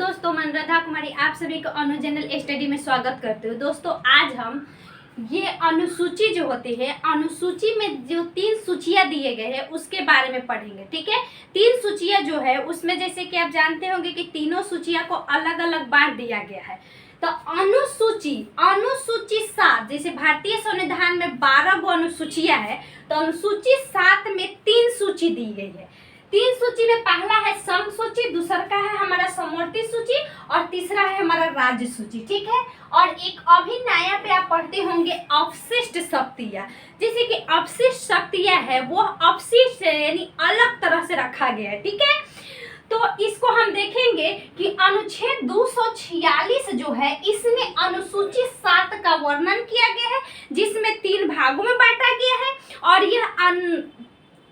दोस्तों, मैं राधा कुमारी आप सभी को अनु जनरल स्टडी में स्वागत करते हो। दोस्तों, आज हम ये अनुसूची जो होती है, अनुसूची में जो 3 सूचियां दिए गए हैं उसके बारे में पढ़ेंगे। ठीक है, 3 सूचियां जो है उसमें जैसे कि आप जानते होंगे कि तीनों सूचियां को अलग अलग बांट दिया गया है। तो अनुसूची 7, जैसे भारतीय संविधान में 12 गो अनुसूचियां है, तो अनुसूची 7 में 3 सूची दी गई है। 3 सूची में पहला है संघ सूची, दूसरा का है हमारा समवर्ती सूची और तीसरा है हमारा राज्य सूची। ठीक है, और एक अभी नया पे आप पढ़ते होंगे अवशिष्ट शक्तियां। जैसे कि अवशिष्ट शक्तियां है वो अवशिष्ट यानी अलग तरह से रखा गया है। ठीक है, तो इसको हम देखेंगे कि अनुच्छेद 246 जो है इसमें अनुसूची 7 का वर्णन किया गया है, जिसमें 3 भागों में बांटा गया है। और यह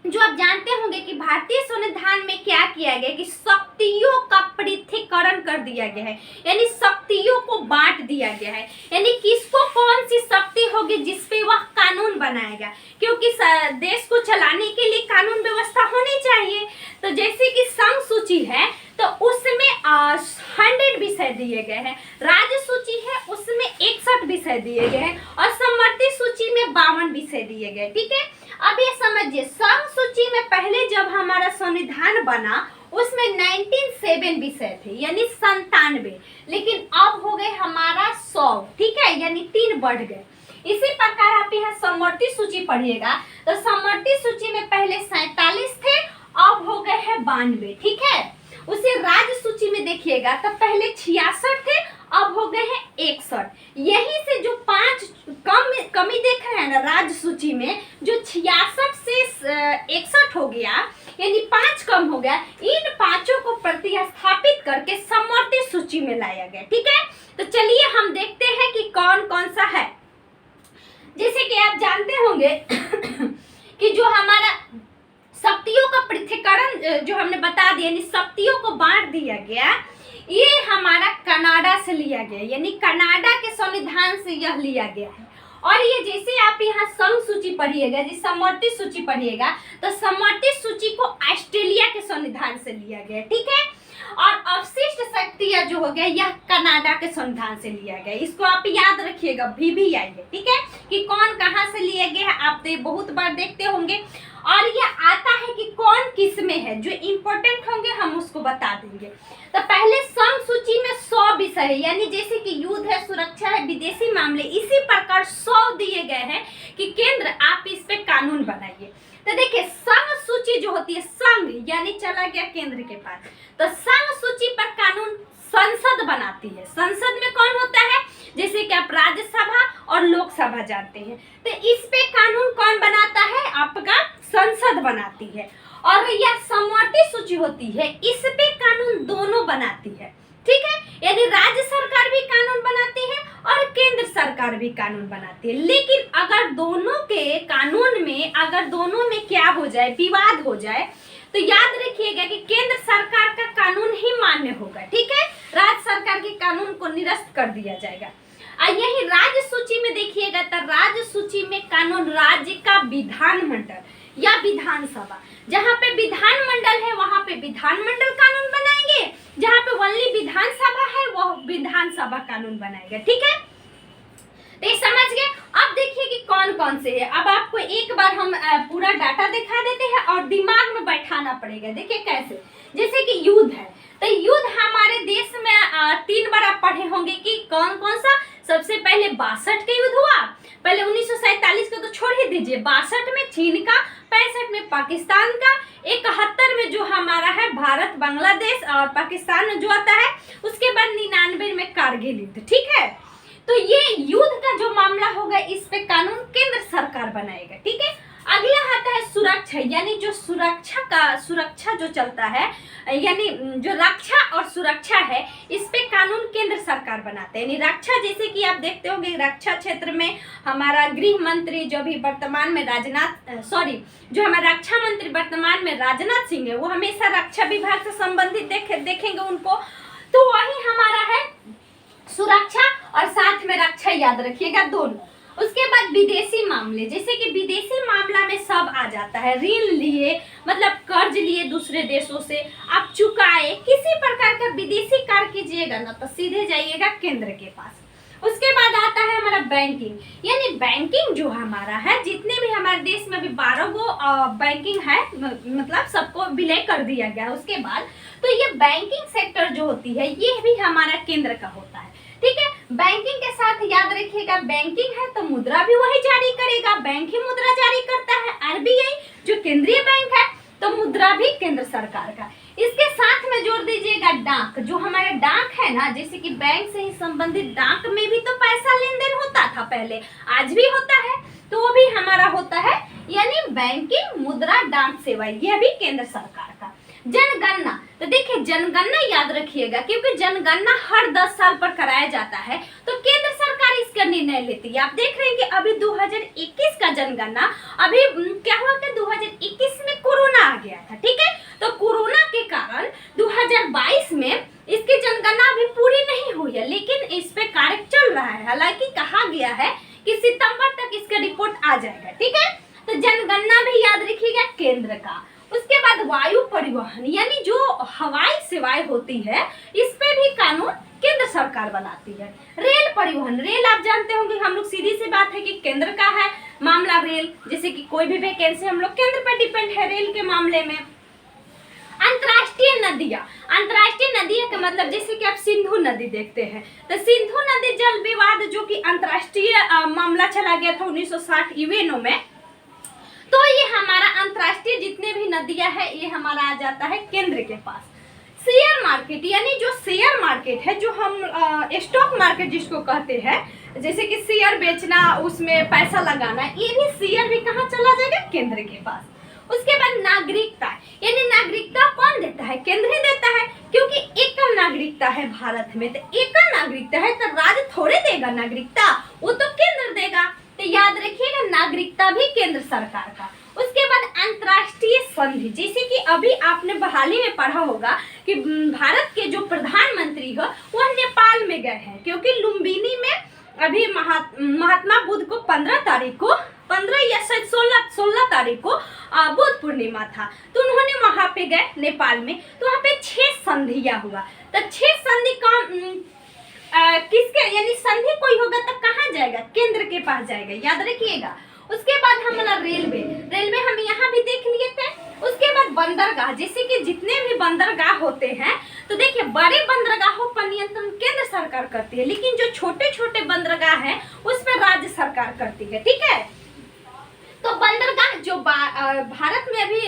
जो आप जानते होंगे कि भारतीय संविधान में क्या किया गया कि शक्तियों का पृथक्करण कर दिया गया है, यानी शक्तियों को बांट दिया गया है। यानी किसको कौन सी शक्ति होगी जिसपे वह कानून बनाएगा, क्योंकि देश को चलाने के लिए कानून व्यवस्था होनी चाहिए। तो जैसे कि संघ सूची है तो उसमें 100 विषय दिए गए हैं, राज्य सूची है उसमें 61 विषय दिए गए हैं और समवर्ती सूची में 52 विषय दिए गए। ठीक है, अब ये समझिए, संघ सूची में पहले जब हमारा संविधान बना उसमें 97 विषय थे, यानी 97, लेकिन अब हो गए हमारा 100। ठीक है, यानी 3 बढ़ गए। इसी प्रकार आप यहाँ समवर्ती सूची पढ़िएगा तो समवर्ती सूची में पहले 47 थे, अब हो गए हैं 92। ठीक है, उसे राज्य सूची में देखिएगा तो पहले 66 थे, अब हो गए हैं 61। यही से जो 5 कमी देख रहे हैं ना राज्य सूची में, जो 66 से 61 हो गया यानी 5 कम हो गया, इन 5 को प्रतिस्थापित करके समवर्ती सूची में लाया गया। ठीक है, तो चलिए हम देखते हैं कि कौन कौन सा है। जैसे कि आप जानते होंगे कि जो हमारा शक्तियों का पृथक्करण जो हमने बता दिया, यानी शक्तियों को बांट दिया गया, ये हमारा कनाडा से लिया गया, यानी कनाडा के संविधान से यह लिया गया है। और ये जैसे आप यहाँ संघ सूची पढ़िएगा, जिस समवर्ती सूची पढ़िएगा तो समवर्ती सूची को ऑस्ट्रेलिया के संविधान से लिया गया। ठीक है, और अवशिष्ट शक्तियां जो हो गया यह कनाडा के संविधान से लिया गया। इसको आप याद रखिएगा, भी आई है। ठीक है, कि कौन कहाँ से लिया गया है, आप तो ये बहुत बार देखते होंगे। और यह आता है कि कौन किस में है, जो इम्पोर्टेंट होंगे हम उसको बता देंगे। तो पहले संघ सूची में 100 विषय है, यानी जैसे कि युद्ध है, सुरक्षा है, विदेशी मामले, इसी प्रकार 100 दिए गए हैं कि केंद्र आप इस पे कानून बनाइए। तो देखिए, संघ सूची जो होती है, संघ यानी चला गया केंद्र के पास, तो संघ सूची पर कानून संसद बनाती है। संसद में कौन होता है, जैसे कि आप राज्यसभा और लोकसभा जानते हैं, तो इस पे कानून कौन बनाता है, आपका संसद बनाती है। और यह समवर्ती सूची होती है, इस पे कानून दोनों बनाती है। ठीक है, यानी राज्य सरकार भी कानून बनाती है और केंद्र सरकार भी कानून बनाती है। लेकिन अगर दोनों के कानून में, अगर दोनों में क्या हो जाए, विवाद हो जाए, तो याद रखिएगा कि केंद्र सरकार का कानून ही मान्य होगा। ठीक है, राज्य सरकार के कानून को निरस्त कर दिया जाएगा। यही राज्य सूची में देखिएगा तो राज्य सूची में कानून राज्य का विधानमंडल या विधानसभा, जहाँ पे विधानमंडल है वहां पे विधानमंडल कानून बनाएंगे, जहाँ पे ओनली विधानसभा है वो विधानसभा कानून बनाएगा। ठीक है, तो ये समझ गए। अब देखिए कि कौन कौन से है। अब आपको एक बार हम पूरा डाटा दिखा देते हैं और दिमाग में बैठाना पड़ेगा। देखिए कैसे, जैसे कि युद्ध है, तो युद्ध हमारे देश में 3 बार आप पढ़े होंगे कि कौन कौन सा। सबसे पहले 62 का युद्ध हुआ, पहले 1947 का तो छोड़ ही दीजिए, 62 में चीन का, 65 में पाकिस्तान का, 71 में जो हमारा है भारत बांग्लादेश और पाकिस्तान जो आता है, उसके बाद 99 में कारगिल युद्ध। ठीक है, तो ये युद्ध का जो मामला होगा इस पे कानून केंद्र सरकार बनाएगा। ठीक है, अगला आता है सुरक्षा, यानी जो सुरक्षा जो चलता है, यानी जो रक्षा और सुरक्षा है, इस पे कानून केंद्र सरकार बनाते हैं। यानी रक्षा, जैसे कि आप देखते होंगे रक्षा क्षेत्र में हमारा गृह मंत्री जो भी वर्तमान में जो हमारा रक्षा मंत्री वर्तमान में राजनाथ सिंह है, वो हमेशा रक्षा विभाग से संबंधित देखेंगे उनको, तो वही हमारा है सुरक्षा और साथ में रक्षा, याद रखिएगा दोनों। उसके बाद विदेशी मामले, जैसे कि विदेशी मामला में सब आ जाता है। ऋण लिए, मतलब कर्ज लिए दूसरे देशों से, आप चुकाए, किसी प्रकार का विदेशी कार्य कीजिएगा ना तो सीधे जाइएगा केंद्र के पास। उसके बाद आता है हमारा बैंकिंग, यानी बैंकिंग जो हमारा है, जितने भी हमारे देश में अभी 12 गो बैंकिंग है, मतलब सबको विलय कर दिया गया। उसके बाद तो ये बैंकिंग सेक्टर जो होती है ये भी हमारा केंद्र का होता है, ठीक है। बैंकिंग के साथ याद रखिएगा, बैंकिंग है तो मुद्रा भी वही जारी करेगा, बैंक ही मुद्रा जारी करता है। आरबीआई जो केंद्रीय बैंक है तो मुद्रा भी केंद्र सरकार का। इसके साथ में जोड़ दीजिएगा डाक, जो हमारे डाक है ना, जैसे कि बैंक से ही संबंधित डाक में भी तो पैसा लेन देन होता था पहले, आज भी होता है, तो वो भी हमारा होता है, यानी बैंकिंग, मुद्रा, डाक सेवा, यह भी केंद्र सरकार का। जनगणना, तो देखिए जनगणना याद रखिएगा, क्योंकि जनगणना हर 10 साल पर कराया जाता है, तो केंद्र सरकार इसका निर्णय लेती है। आप देख रहे हैं कि अभी 2021 का जनगणना, अभी क्या हुआ कि 2021 में कोरोना आ गया था, ठीक है, तो कोरोना के कारण 2022 में इसकी जनगणना अभी पूरी नहीं हुई है, लेकिन इस पे कार्य चल रहा है। हालांकि कहा गया है कि सितंबर तक इसका रिपोर्ट आ जाएगा, ठीक है। तो जनगणना भी याद रखिएगा केंद्र का। उसके बाद वायु परिवहन, यानी जो हवाई सेवाएं होती है, इस पे भी कानून केंद्र सरकार बनाती है। रेल परिवहन, रेल आप जानते होंगे, हम लोग सीधी सी बात है कि केंद्र का है मामला रेल, जैसे कि कोई भी वैकेंसी हम लोग केंद्र पर डिपेंड है रेल के मामले में। अंतर्राष्ट्रीय नदियां, अंतर्राष्ट्रीय नदियां का मतलब जैसे कि आप सिंधु नदी देखते हैं, तो सिंधु नदी जल विवाद जो कि अंतर्राष्ट्रीय मामला चला गया था 1960 यूएनओ में, तो ये हमारा अंतर्राष्ट्रीय जितने भी नदियां है ये हमारा आ जाता है केंद्र के पास। शेयर मार्केट, यानी जो शेयर मार्केट है, जो हम स्टॉक मार्केट जिसको कहते हैं, जैसे कि शेयर बेचना, उसमें पैसा लगाना, ये भी शेयर भी कहाँ चला जाएगा, केंद्र के पास। उसके बाद नागरिकता, यानी नागरिकता कौन देता है, केंद्र ही देता है, क्योंकि एकल नागरिकता है भारत में, तो एकल नागरिकता है तो राज्य थोड़े देगा नागरिकता, वो तो केंद्र देगा, तो याद रखिएगा नागरिकता भी केंद्र सरकार का। उसके बाद अंतर्राष्ट्रीय संधि, जैसे कि अभी आपने बहाली में पढ़ा होगा कि भारत के जो प्रधानमंत्री हो वह नेपाल में गए हैं, क्योंकि लुम्बिनी में अभी महात्मा बुद्ध को 15 या शायद 16 तारीख को बुद्ध पूर्णिमा था, तो उन्होंने वहां पे गए नेपाल में, तो वहां पे 6 संधियां हुआ। तो 6 संधि किसके, यानी संधि कोई होगा तो कहाँ जाएगा, केंद्र के पास जाएगा, याद रखिएगा। उसके बाद हमारा रेलवे हम यहाँ भी देख लिए थे। उसके बाद बंदरगाह, जैसे कि जितने भी बंदरगाह होते हैं, तो देखिए बड़े बंदरगाहों पर नियंत्रण केंद्र सरकार करती है, लेकिन जो छोटे छोटे बंदरगाह हैं उस पर राज्य सरकार करती है, ठीक है। तो बंदरगाह जो भारत में अभी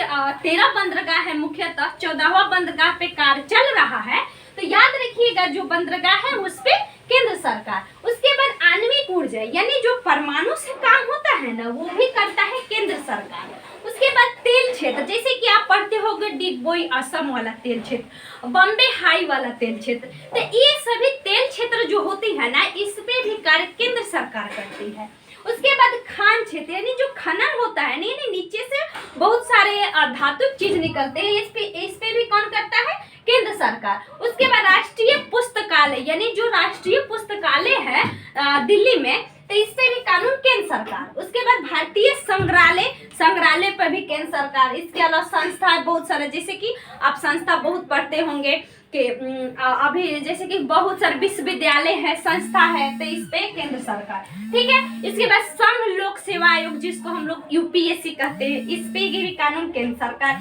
13 बंदरगाह है, मुख्यतः 14वां बंदरगाह पे कार्य चल रहा है, तो याद रखिएगा जो बंदरगाह है उस पे केंद्र सरकार। उसके बाद आणविक ऊर्जा, यानी जो परमाणु से काम होता है ना, वो भी करता है केंद्र सरकार। उसके बाद तेल क्षेत्र, जैसे कि आप पढ़ते होंगे डिगबोई असम वाला तेल क्षेत्र, बॉम्बे हाई वाला तेल क्षेत्र, तो ये सभी तेल क्षेत्र जो होती है ना, इस पे भी कार्य केंद्र सरकार करती है। उसके बाद खान क्षेत्र, यानी जो खनन होता है, यानी नीचे से बहुत सारे धातु चीज निकलते हैं, इस पे भी कौन करता है, केंद्र सरकार। उसके बाद राष्ट्रीय पुस्तकालय, यानी जो राष्ट्रीय पुस्तकालय है दिल्ली में, तो इस पे भी कानून केंद्र सरकार। उसके बाद भारतीय संग्रहालय पर भी केंद्र सरकार। इसके अलावा संस्था बहुत सारे, जैसे कि आप संस्था बहुत पढ़ते होंगे कि अभी जैसे कि बहुत सारे विश्वविद्यालय है, संस्था है, तो इस पे केंद्र सरकार, ठीक है। इसके बाद संघ लोक सेवा आयोग, जिसको हम लोग यूपीएससी कहते हैं, इस पे भी कानून केंद्र सरकार।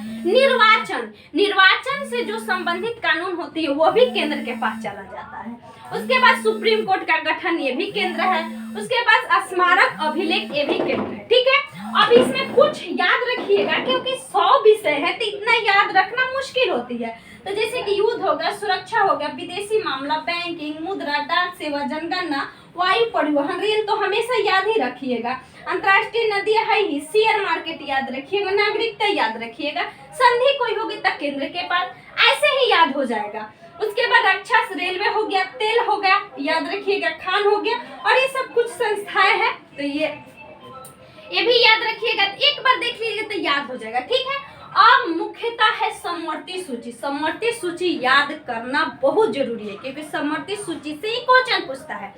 निर्वाचन से जो संबंधित कानून होती है वो भी केंद्र के पास चला जाता है। उसके बाद सुप्रीम कोर्ट का गठन, ये भी केंद्र है। उसके बाद स्मारक अभिलेख, ये भी केंद्र है, ठीक है। अब इसमें कुछ याद रखिएगा, क्योंकि 100 विषय है तो इतना याद रखना मुश्किल होती है। तो जैसे कि युद्ध हो गया, सुरक्षा हो गया, विदेशी मामला, बैंकिंग, मुद्रा, डाक सेवा, जनगणना, वायु परिवहन, रेल तो हमेशा याद ही रखिएगा। अंतर्राष्ट्रीय नदियां है ही, शेयर मार्केट याद रखिएगा, नागरिकता याद रखिएगा, संधि कोई होगी तो केंद्र के पास, ऐसे ही याद हो जाएगा। उसके बाद रक्षा, रेलवे हो गया, तेल हो गया, याद रखिएगा, खान हो गया, और ये सब कुछ संस्थाएं हैं, तो ये भी याद रखिएगा। एक बार देख लीजिए तो याद हो जाएगा, ठीक है। अब मुख्यतः है समवर्ती सूची। समवर्ती सूची याद करना बहुत जरूरी है क्योंकि समवर्ती सूची से ही क्वेश्चन पूछता है।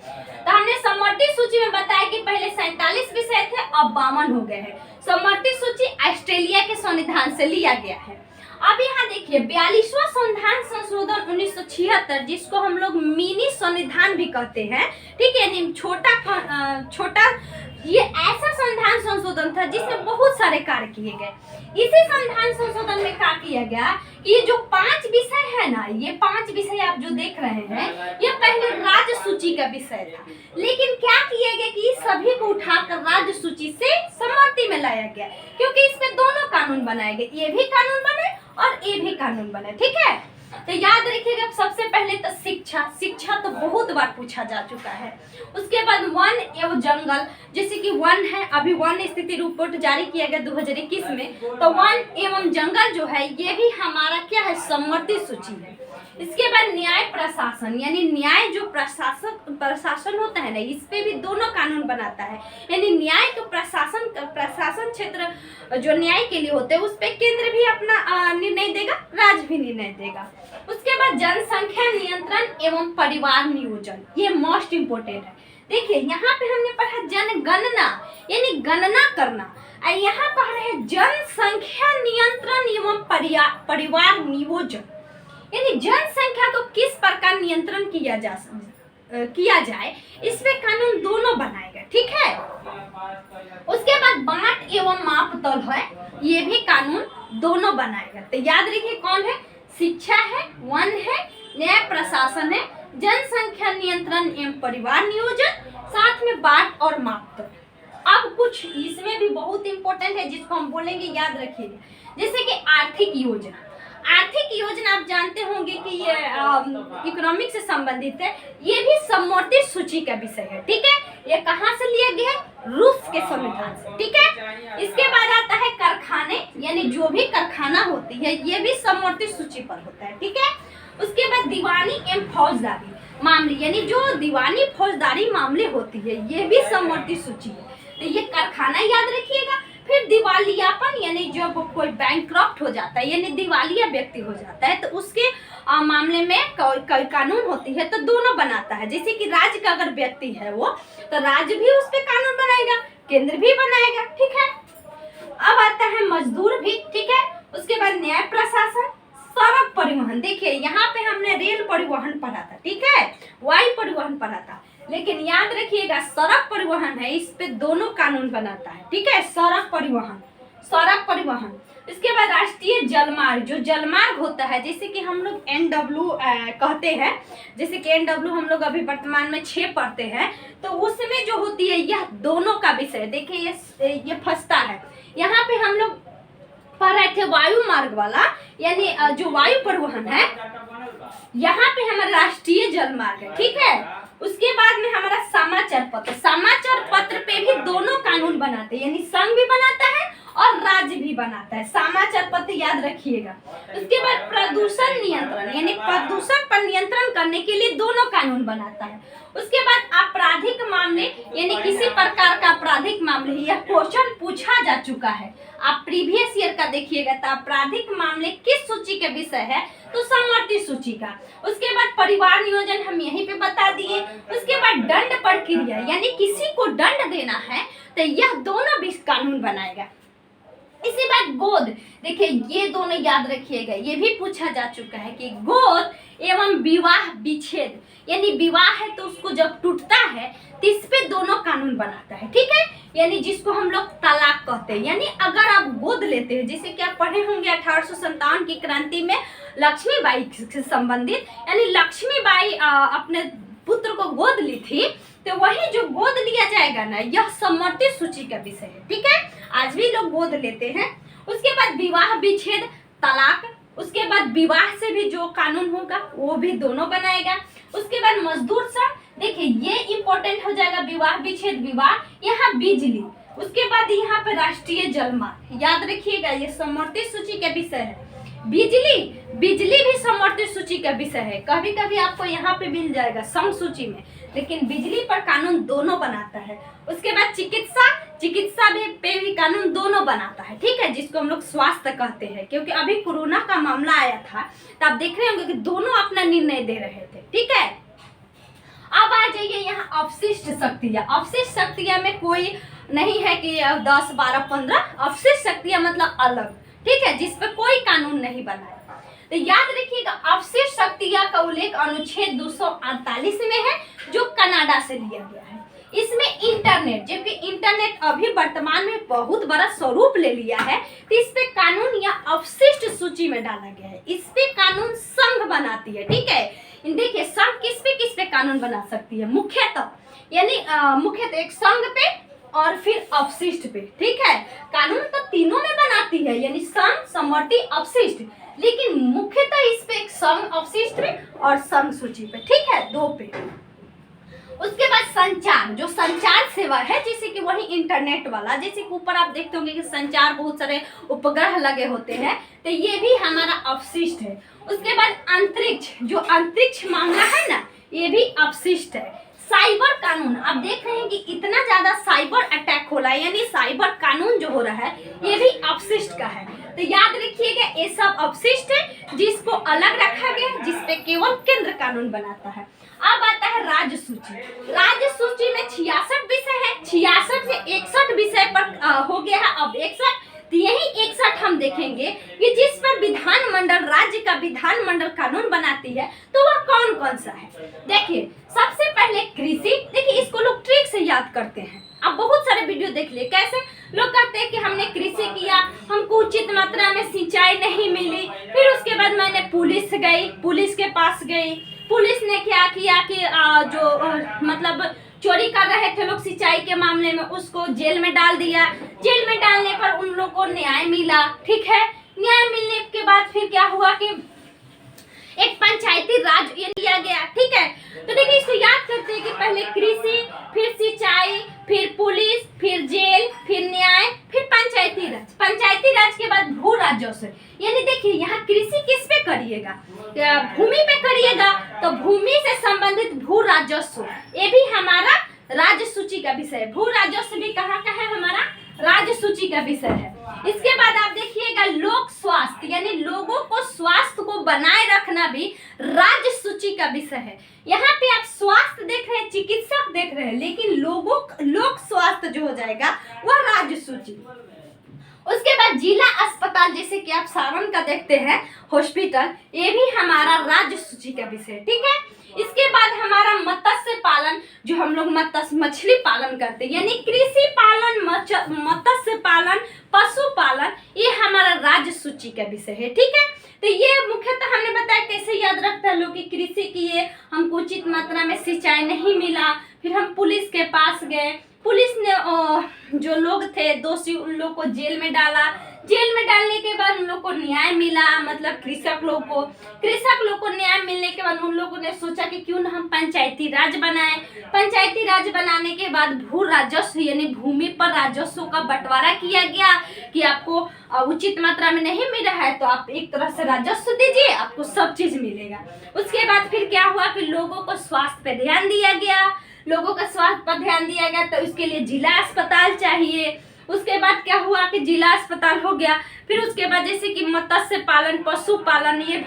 तो हमने समवर्ती सूची में बताया कि पहले 47 विषय थे, अब 52 हो गए हैं। समवर्ती सूची ऑस्ट्रेलिया के संविधान से लिया गया है। अब यहाँ देखिए 42वां संविधान संशोधन 1976, जिसको हम लोग मिनी संविधान भी कहते हैं, ठीक है, यानी छोटा ये ऐसा संविधान संशोधन था जिसमें बहुत सारे कार्य किए गए। इसी संविधान संशोधन में क्या किया गया कि ये जो 5 विषय है ना, ये 5 विषय आप जो देख रहे हैं, ये पहले राज्य सूची का विषय था, लेकिन क्या किया गया कि सभी को उठाकर राज्य सूची से समवर्ती में लाया गया, क्योंकि इसमें दोनों कानून बनाए गए, ये भी कानून बने और ये भी कानून बने, ठीक है। तो याद रखिएगा सबसे पहले तो शिक्षा तो बहुत बार पूछा जा चुका है। उसके बाद वन एवं जंगल, जैसे कि वन है, अभी वन स्थिति रिपोर्ट जारी किया गया 2021 में, तो वन एवं जंगल जो है ये भी हमारा क्या है, समवर्ती सूची है। इसके बाद न्याय प्रशासन, यानी न्याय जो प्रशासन होता है ना, इस पे भी दोनों कानून बनाता है, यानी न्याय का प्रशासन क्षेत्र जो न्याय के लिए होते हैं उस पे केंद्र भी अपना निर्णय देगा, राज्य भी निर्णय देगा। उसके बाद जनसंख्या नियंत्रण एवं परिवार नियोजन, ये मोस्ट इम्पोर्टेंट है। देखिए यहाँ पे हमने पढ़ा जनगणना, यानी गणना करना, और यहाँ पढ़ रहे हैं जनसंख्या नियंत्रण एवं परिवार नियोजन, यानी जनसंख्या को किस प्रकार नियंत्रण किया जाए, इस पे कानून दोनों बनाएगा, ठीक है। उसके बाद बांट एवं मापतौल है, ये भी कानून दोनों बनाएगा। तो याद रखिए कौन है, शिक्षा है, वन है, न्याय प्रशासन है, जनसंख्या नियंत्रण एवं परिवार नियोजन, साथ में बांट और मापतौल। अब कुछ इसमें भी बहुत इंपॉर्टेंट है जिसको हम बोलेंगे, याद रखिएगा, जैसे कि आर्थिक योजना। आर्थिक योजना आप जानते होंगे कि ये इकोनॉमिक से संबंधित है, ये भी समवर्ती सूची का विषय है, ठीक है। ये कहाँ से लिया गया है, रूस के संविधान से, ठीक है। इसके बाद आता है कारखाने, यानी जो भी कारखाना होती है ये भी समवर्ती सूची पर होता है, ठीक है। उसके बाद दीवानी एवं फौजदारी मामले, यानी जो दीवानी फौजदारी मामले होती है ये भी समवर्ती सूची है। तो ये कारखाना याद रखिएगा। फिर दिवालियापन, यानी जब कोई बैंकक्रप्ट हो जाता है, यानी दिवालिया व्यक्ति हो जाता है, तो उसके मामले में कोई कानून होती है तो दोनों बनाता है। जैसे कि राज्य का अगर व्यक्ति है वो, तो राज्य भी उस पर कानून बनाएगा, केंद्र भी बनाएगा, ठीक है। अब आता है मजदूर भी, ठीक है। उसके बाद न्याय प्रशासन, सड़क परिवहन। देखिए यहाँ पे हमने रेल परिवहन पढ़ा था, ठीक है, वायु परिवहन पढ़ा था, लेकिन याद रखिएगा सड़क परिवहन है, इस पे दोनों कानून बनाता है, ठीक है। सड़क परिवहन। इसके बाद राष्ट्रीय जलमार्ग, जो जलमार्ग होता है, जैसे कि हम लोग NW कहते हैं, जैसे कि NW हम लोग अभी वर्तमान में 6 पढ़ते हैं, तो उसमें जो होती है यह दोनों का विषय। देखिए ये फंसता है, यहाँ पे हम लोग पढ़ रहे थे वायु मार्ग वाला, यानी जो वायु परिवहन है, यहाँ पे हमारा राष्ट्रीय जलमार्ग है, ठीक है। उसके बाद में हमारा समाचार पत्र पे भी दोनों कानून बनाते हैं, यानी संघ भी बनाता है और राज्य भी बनाता है, समाचार पत्र याद रखिएगा। उसके बाद प्रदूषण नियंत्रण, यानी प्रदूषण पर नियंत्रण करने के लिए दोनों कानून बनाता है। उसके बाद आपराधिक मामले, यानी किसी प्रकार का आपराधिक मामले, यह क्वेश्चन पूछा जा चुका है, आप प्रीवियस ईयर का देखिएगा, तो आपराधिक मामले किस सूची का विषय है, तो समवर्ती सूची का। उसके बाद परिवार नियोजन हम यहीं पे बता दिए। उसके बाद दंड प्रक्रिया, यानी किसी को दंड देना है तो यह दोनों भी कानून बनाएगा। इसी बाद गोद, देखिए ये दोनों याद रखिएगा, ये भी पूछा जा चुका है कि गोद एवं विवाह विच्छेद, यानी विवाह है तो उसको जब टूटता है तो इस पे दोनों कानून बनाता है, ठीक है, यानी जिसको हम लोग तलाक कहते हैं। यानी अगर आप गोद लेते हैं, जैसे कि आप पढ़े होंगे 1857 की क्रांति में लक्ष्मीबाई से संबंधित, यानी लक्ष्मीबाई अपने पुत्र को गोद ली थी, तो वही जो गोद लिया जाएगा ना, यह समवर्ती सूची का विषय है, ठीक है। आज भी लोग गोद लेते हैं। उसके बाद विवाह विच्छेद, तलाक, उसके बाद विवाह से भी जो कानून होगा वो भी दोनों बनाएगा। उसके बाद मजदूर श्रम, देखिए ये इंपॉर्टेंट हो जाएगा, विवाह विच्छेद, विवाह, यहाँ बिजली। उसके बाद यहाँ पे राष्ट्रीय जलमार्ग, याद रखिएगा ये समवर्ती सूची का विषय है। बिजली भी समवर्ती सूची का विषय है, कभी कभी आपको यहाँ पे मिल जाएगा सम सूची में, लेकिन बिजली पर कानून दोनों बनाता है। उसके बाद चिकित्सा भी पे भी कानून दोनों बनाता है, ठीक है, जिसको हम लोग स्वास्थ्य कहते हैं। क्योंकि अभी कोरोना का मामला आया था तो आप देख रहे होंगे कि दोनों अपना निर्णय दे रहे थे, ठीक है। अब आ जाइए यहाँ अवशिष्ट शक्तियाँ। अवशिष्ट शक्तियाँ में कोई नहीं है कि 10, 12, 15। अवशिष्ट शक्तियाँ मतलब अलग, ठीक है, जिस पर कोई कानून नहीं बना है। तो याद रखिएगा अवशिष्ट शक्तियाँ का उल्लेख अनुच्छेद 248 में है, जो कनाडा से लिया गया है। इसमें इंटरनेट, जबकि इंटरनेट अभी वर्तमान में बहुत बड़ा स्वरूप ले लिया है, तो इस पे कानून या अवशिष्ट सूची में डाला गया है। इस पे कानून संघ बनाती है, ठीक है। देखिए संघ किस पे कानून बना सकती है, मुख्यतः यानी मुख्यतः एक संघ पे और फिर अवशिष्ट पे, ठीक है। कानून तो तीनों में बनाती है, यानी संघ, समवर्ती, अवशिष्ट, लेकिन मुख्यतः इस पे एक संघ अवशिष्ट पे और संघ सूची पे, ठीक है, 2 पे। उसके बाद संचार, जो संचार सेवा है, जैसे कि वही इंटरनेट वाला, जैसे कि ऊपर आप देखते होंगे कि संचार बहुत सारे उपग्रह लगे होते हैं, तो ये भी हमारा अवशिष्ट है। उसके बाद अंतरिक्ष, जो अंतरिक्ष मामला है ना, ये भी अवशिष्ट है। साइबर कानून, आप देख रहे हैं कि इतना ज्यादा साइबर अटैक हो रहा है, यानी साइबर कानून जो हो रहा है ये भी अवशिष्ट का है। तो याद रखिएगा ये सब अवशिष्ट है, जिसको अलग रखा गया है, जिसपे केवल केंद्र कानून बनाता है। अब आता है राज्य सूची। राज्य सूची में 66 विषय है, 66 से 61 विषय पर हो गया है अब 61। तो यही 61 हम देखेंगे कि जिस पर विधानमंडल, राज्य का विधानमंडल कानून बनाती है, तो वह कौन कौन सा है। देखिए सबसे पहले कृषि, देखिए इसको लोग ट्रिक से याद करते हैं। अब बहुत सारे वीडियो देख लिए, कैसे लोग कहते हैं कि हमने कृषि किया, हमको उचित मात्रा में सिंचाई नहीं मिली, फिर उसके बाद मैंने पुलिस गई, पुलिस के पास गई, पुलिस ने क्या किया कि मतलब चोरी कर रहे थे लोग सिंचाई के मामले में, उसको जेल में डाल दिया। जेल में डालने पर उन लोगों को न्याय मिला, ठीक है। न्याय मिलने के बाद फिर क्या हुआ कि एक पंचायती राज ये लिया गया, ठीक है। तो देखिए इसको याद करते हैं कि पहले कृषि, फिर सिंचाई, फिर पुलिस, फिर जेल, फिर न्याय, फिर पंचायती राज। पंचायती राज के बाद भू राजस्व, यानी देखिए यहाँ कृषि किस पे करिएगा, भूमि पे करिएगा, तो भूमि से संबंधित भू राजस्व, ये भी हमारा राज्य सूची का विषय है। भू राजस्व भी कहाँ का है, हमारा राज्य सूची का विषय है। इसके बाद आप देखिएगा लोक स्वास्थ्य, यानी लोगों को स्वास्थ्य को बनाए रखना भी राज्य सूची का विषय है। यहाँ पे आप स्वास्थ्य देख रहे हैं, चिकित्सक देख रहे हैं, लेकिन लोक स्वास्थ्य जो हो जाएगा वह राज्य सूची। उसके बाद जिला अस्पताल, जैसे कि आप सारण का देखते हैं हॉस्पिटल, ये भी हमारा राज्य सूची का विषय है, ठीक है। इसके बाद हमारा मत्स्य पालन, जो हम लोग मछली पालन करते हैं, यानी कृषि पालन, मत्स्य पालन, पशु पालन, ये हमारा राज्य सूची का विषय है, ठीक है। तो ये मुख्यतः हमने बताया कैसे याद रखते हैं लोग कि कृषि किए, हमको उचित मात्रा में सिंचाई नहीं मिला, फिर हम पुलिस के पास गए, पुलिस ने जो लोग थे दोषी उन लोग को जेल में डाला, जेल में डालने के बाद उन लोग को न्याय मिला, मतलब कृषक लोग को न्याय मिलने के बाद उन लोगों ने सोचा कि क्यों ना हम पंचायती राज बनाएं। पंचायती राज बनाने के बाद भू राजस्व, यानी भूमि पर राजस्व का बंटवारा किया गया कि आपको उचित मात्रा में नहीं मिल रहा है तो आप एक तरह से राजस्व दीजिए, आपको सब चीज मिलेगा। उसके बाद फिर क्या हुआ कि लोगों को स्वास्थ्य पे ध्यान दिया गया, लोगों का स्वास्थ्य पर ध्यान दिया गया, तो उसके लिए जिला अस्पताल चाहिए। उसके बाद क्या हुआ कि जिला अस्पताल हो गया, फिर उसके बाद जैसे कि मत्स्य पालन, पशु पालन, ये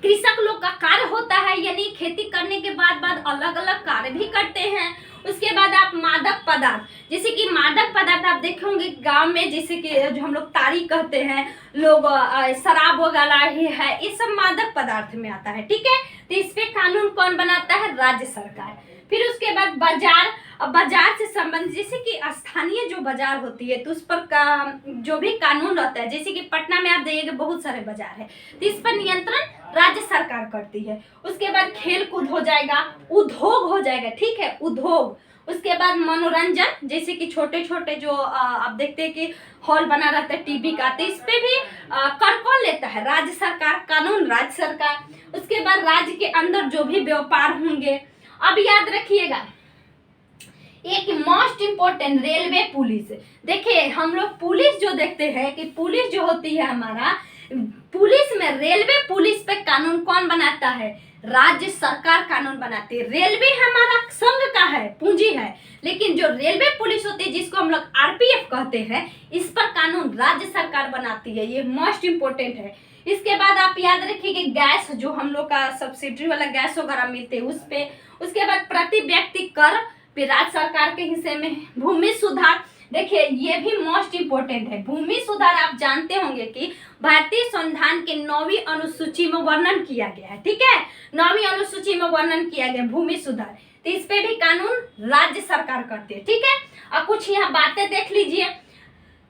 कृषक लोग का कार्य होता है, यानी खेती करने के बाद अलग अलग कार्य भी करते हैं। उसके बाद आप मादक पदार्थ, जैसे कि मादक पदार्थ आप देखे होंगे गाँव में, जैसे कि जो हम लोग तारी कहते हैं, लोग शराब वगैरह ही है, ये सब मादक पदार्थ में आता है, ठीक है। तो इस पे कानून कौन बनाता है, राज्य सरकार। फिर उसके बाद बाजार, बाजार से संबंधित, जैसे कि स्थानीय जो बाजार होती है तो उस पर जो भी कानून रहता है, जैसे कि पटना में आप जाइएगा बहुत सारे बाजार है, तो इस पर नियंत्रण राज्य सरकार करती है। उसके बाद खेल कूद हो जाएगा, उद्योग हो जाएगा, ठीक है, उद्योग। उसके बाद मनोरंजन, जैसे कि छोटे छोटे जो आप देखते हैं कि हॉल बना रहता है टीवी का, तो इस पे भी कर कौन लेता है, राज्य सरकार, कानून राज्य सरकार। उसके बाद राज्य के अंदर जो भी व्यापार होंगे, अब याद रखिएगा एक मोस्ट इम्पोर्टेंट, रेलवे पुलिस। देखिए हम लोग पुलिस जो देखते हैं कि पुलिस जो होती है हमारा, पुलिस में रेलवे पुलिस पे कानून कौन बनाता है, राज्य सरकार कानून बनाती है। रेलवे हमारा संघ का है, पूंजी है, लेकिन जो रेलवे पुलिस होती है जिसको हम लोग आरपीएफ कहते हैं, इस पर कानून राज्य सरकार बनाती है। ये मोस्ट इंपोर्टेंट है। इसके बाद आप याद रखिए कि गैस, जो हम लोग का सब्सिडी वाला गैस वगैरह मिलते हैं उस पे, उसके बाद प्रति व्यक्ति कर पे राज्य सरकार के हिस्से में। भूमि सुधार, देखिए ये भी मोस्ट इंपोर्टेंट है। भूमि सुधार आप जानते होंगे कि भारतीय संविधान के 9वीं अनुसूची में वर्णन किया गया है, ठीक है, 9वीं अनुसूची में वर्णन किया गया भूमि सुधार। तो इस पे भी कानून राज्य सरकार करती है, ठीक है। और कुछ यहाँ बातें देख लीजिए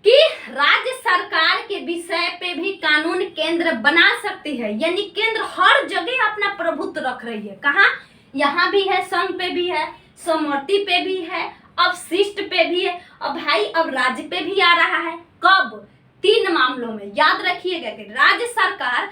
कि राज्य सरकार के विषय पे भी कानून केंद्र बना सकती है, यानी केंद्र हर जगह अपना प्रभुत्व रख रही है। कहाँ? यहाँ भी है, संघ पे भी है, समवर्ती पे भी है, अवशिष्ट पे भी है, और भाई अब राज्य पे भी आ रहा है। कब? 3 मामलों में। याद रखिएगा कि राज्य सरकार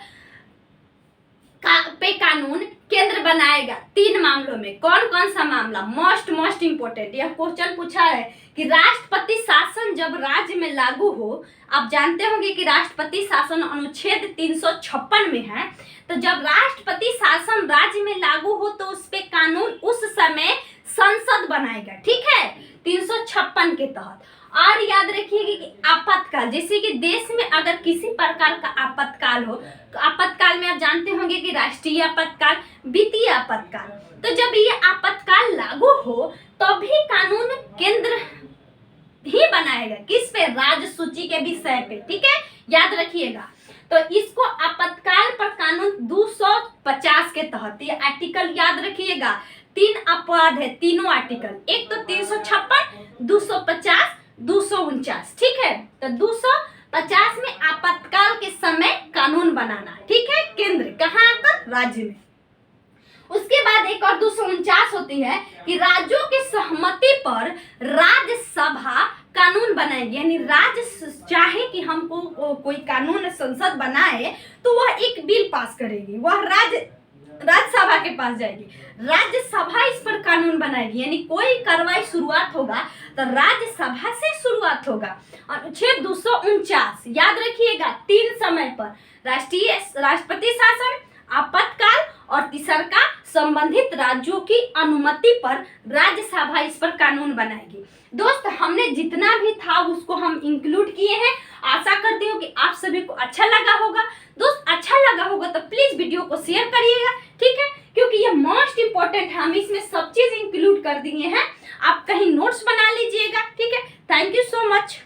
पे कानून केंद्र बनाएगा 3 मामलों में। कौन कौन सा मामला? मोस्ट इंपोर्टेंट, यह क्वेश्चन पूछा है कि राष्ट्रपति शासन जब राज्य में लागू हो, आप जानते होंगे कि राष्ट्रपति शासन अनुच्छेद 356 में है, तो जब राष्ट्रपति शासन राज्य में लागू हो तो उस पे कानून उस समय संसद बनाएगा, ठीक है, 356 के तहत। और याद रखिएगा कि आपातकाल, जैसे कि देश में अगर किसी प्रकार का आपातकाल हो, तो आपातकाल में आप जानते होंगे कि राष्ट्रीय आपातकाल, वित्तीय आपातकाल, तो जब ये आपातकाल लागू हो तो भी कानून केंद्र ही बनाएगा। किस पे? राज्य सूची के विषय पे, ठीक है, याद रखिएगा। तो इसको आपातकाल पर कानून 250 के तहत, ये आर्टिकल याद रखिएगा। 3 अपवाद है, तीनों आर्टिकल, एक तो 356, 250, 249, ठीक है। तो 250 में आपातकाल के समय कानून बनाना, ठीक है, केंद्र कहाँ आकर? राज्य में। उसके बाद एक और 249 होती है कि राज्यों की सहमति पर राज्यसभा कानून बनाएगी, यानी राज्य चाहे कि हमको कोई कानून संसद बनाए तो वह एक बिल पास करेगी, वह राज्यसभा के पास जाएगी, राज्यसभा इस पर कानून बनाएगी, यानी कोई कार्रवाई शुरुआत होगा तो राज्यसभा से शुरुआत होगा। अनुच्छेद 249 याद रखिएगा, 3 समय पर राष्ट्रपति शासन, आपातकाल, और तीसरा संबंधित राज्यों की अनुमति पर राज्यसभा इस पर कानून बनाएगी। दोस्त, हमने जितना भी था उसको हम इंक्लूड किए हैं। आशा करती हूँ कि आप सभी को अच्छा लगा होगा। दोस्त, अच्छा लगा होगा तो प्लीज वीडियो को शेयर करिएगा, ठीक है, क्योंकि ये मोस्ट इंपॉर्टेंट है। हम इसमें सब चीज इंक्लूड कर दिए हैं। आप कहीं नोट्स बना लीजिएगा, ठीक है। Thank you so much.